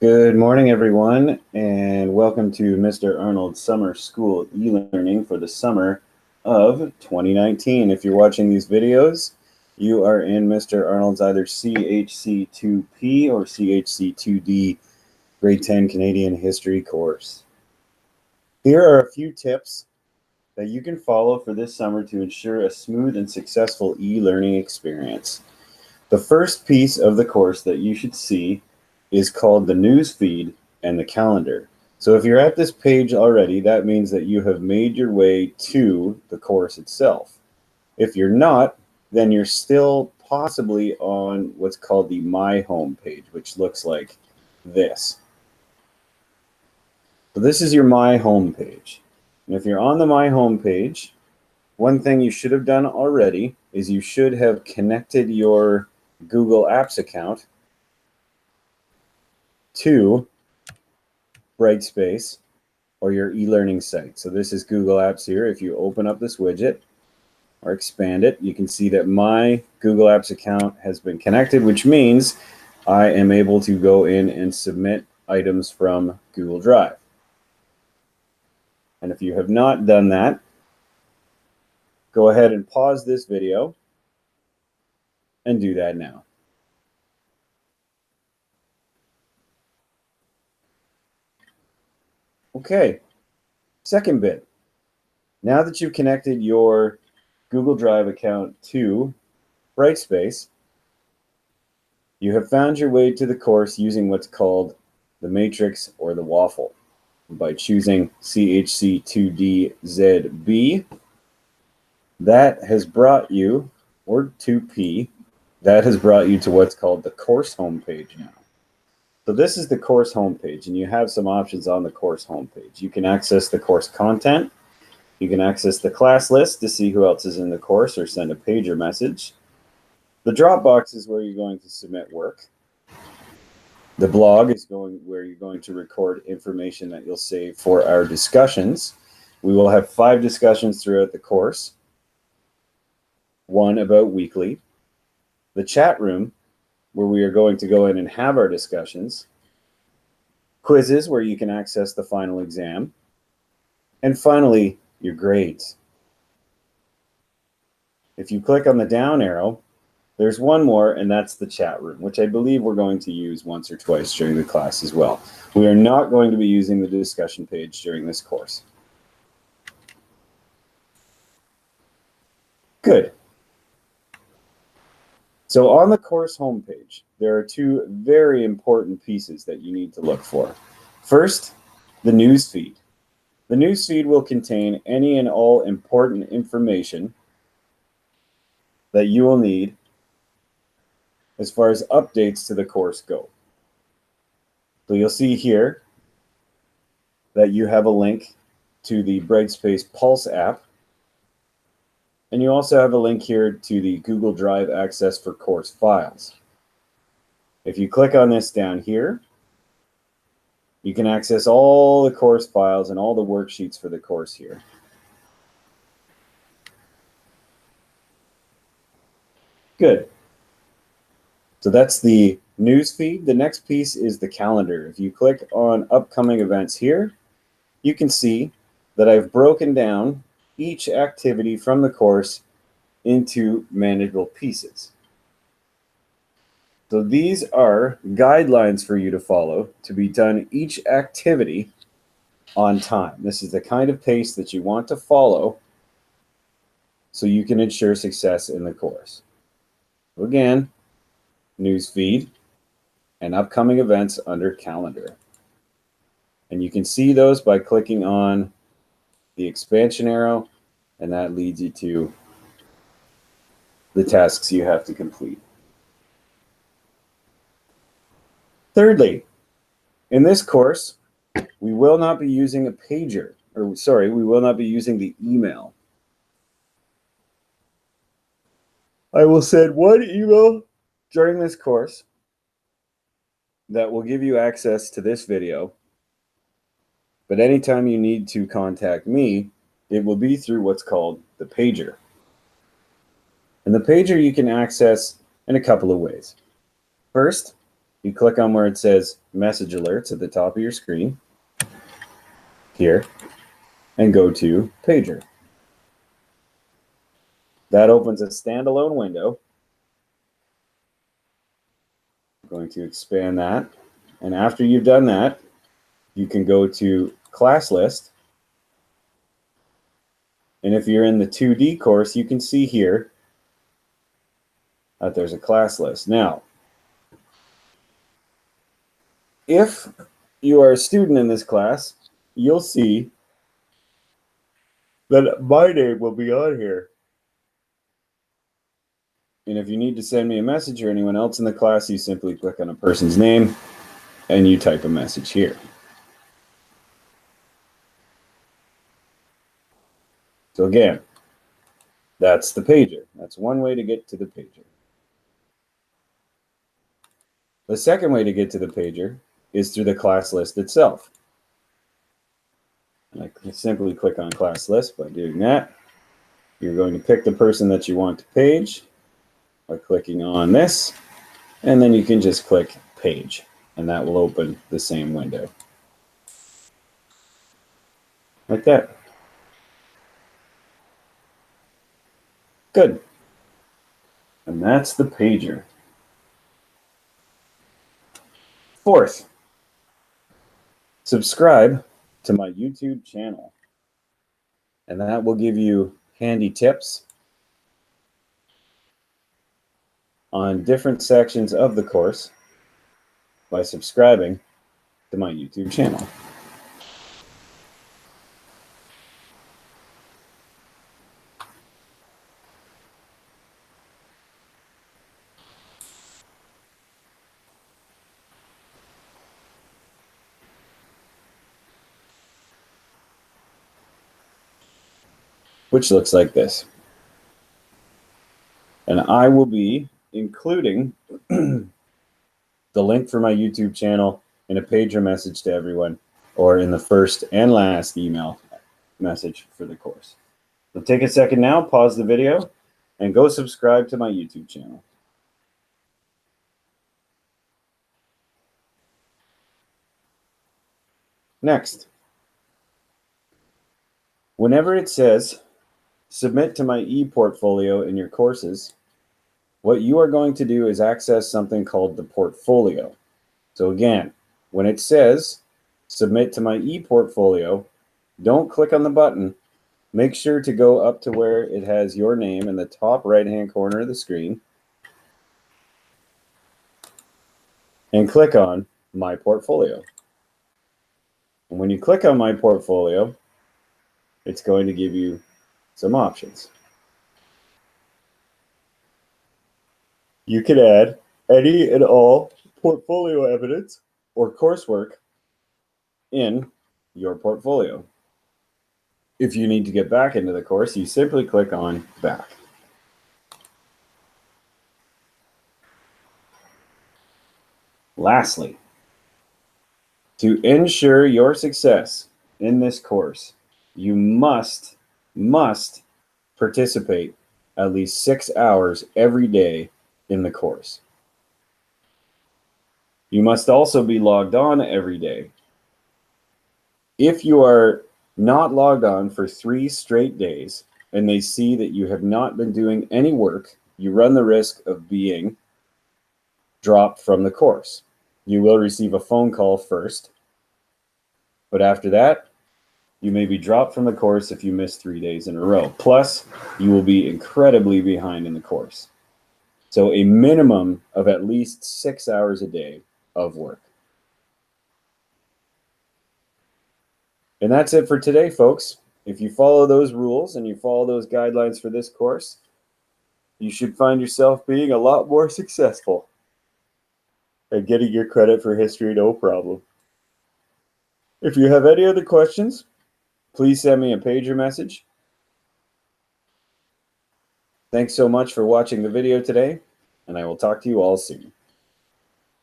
Good morning, everyone, and welcome to Mr. Arnold's Summer School e-learning for the summer of 2019. If you're watching these videos, you are in Mr. Arnold's either CHC2P or CHC2D Grade 10 Canadian History course. Here are a few tips that you can follow for this summer to ensure a smooth and successful e-learning experience. The first piece of the course that you should see is called the news feed and the calendar. So if you're at this page already, that means that you have made your way to the course itself. If you're not, then you're still possibly on what's called the My Home page, which looks like this. So this is your My Home page. And if you're on the My Home page, one thing you should have done already is you should have connected your Google Apps account to Brightspace or your e-learning site. So this is Google Apps here. If you open up this widget or expand it, you can see that my Google Apps account has been connected, which means I am able to go in and submit items from Google Drive. And if you have not done that, go ahead and pause this video and do that now. Okay, second bit. Now that you've connected your Google Drive account to Brightspace, you have found your way to the course using what's called the matrix or the waffle. By choosing CHC2D that has brought you, or 2P, that has brought you to what's called the course homepage now. So this is the course homepage, and you have some options on the course homepage. You can access the course content. You can access the class list to see who else is in the course or send a pager message. The Dropbox is where you're going to submit work. The blog is where you're going to record information that you'll save for our discussions. We will have 5 discussions throughout the course, 1 about weekly. The chat room, where we are going to go in and have our discussions. Quizzes, where you can access the final exam. And finally, your grades. If you click on the down arrow, there's one more, and that's the chat room, which I believe we're going to use once or twice during the class as well. We are not going to be using the discussion page during this course. Good. So on the course homepage, there are 2 very important pieces that you need to look for. First, the news feed. The news feed will contain any and all important information that you will need as far as updates to the course go. So you'll see here that you have a link to the Brightspace Pulse app. And you also have a link here to the Google Drive access for course files. If you click on this down here, you can access all the course files and all the worksheets for the course here. Good. So that's the news feed. The next piece is the calendar. If you click on upcoming events here, you can see that I've broken down each activity from the course into manageable pieces. So these are guidelines for you to follow to be done each activity on time. This is the kind of pace that you want to follow so you can ensure success in the course. So again, news feed and upcoming events under calendar. And you can see those by clicking on the expansion arrow, and that leads you to the tasks you have to complete. Thirdly, in this course, we will not be using a pager, or sorry, we will not be using the email. I will send one email during this course that will give you access to this video, but anytime you need to contact me, it will be through what's called the pager. And the pager you can access in a couple of ways. First, you click on where it says message alerts at the top of your screen here and go to pager. That opens a standalone window. I'm going to expand that. And after you've done that, you can go to class list. And if you're in the 2D course, you can see here that there's a class list. Now, if you are a student in this class, you'll see that my name will be on here. And if you need to send me a message or anyone else in the class, you simply click on a person's name and you type a message here. So again, that's the pager. That's one way to get to the pager. The second way to get to the pager is through the class list itself. And I can simply click on class list. By doing that, you're going to pick the person that you want to page by clicking on this, and then you can just click page, and that will open the same window. Like that. Good. And that's the pager. Fourth, subscribe to my YouTube channel. And that will give you handy tips on different sections of the course by subscribing to my YouTube channel. Which looks like this. And I will be including the link for my YouTube channel in a pager message to everyone, or in the first and last email message for the course. So take a second now, pause the video, and go subscribe to my YouTube channel. Next, whenever it says submit to my e-portfolio in your courses, what you are going to do is access something called the portfolio. So again, when it says submit to my e-portfolio, don't click on the button. Make sure to go up to where it has your name in the top right-hand corner of the screen and click on my portfolio. And when you click on my portfolio, it's going to give you some options. You can add any and all portfolio evidence or coursework in your portfolio. If you need to get back into the course, you simply click on back. Lastly, to ensure your success in this course, you must participate at least 6 hours every day in the course. You must also be logged on every day. If you are not logged on for 3 straight days and they see that you have not been doing any work, you run the risk of being dropped from the course. You will receive a phone call first, but after that, you may be dropped from the course if you miss 3 days in a row. Plus, you will be incredibly behind in the course. So a minimum of at least 6 hours a day of work. And that's it for today, folks. If you follow those rules and you follow those guidelines for this course, you should find yourself being a lot more successful and getting your credit for history, no problem. If you have any other questions, please send me a pager message. Thanks so much for watching the video today, and I will talk to you all soon.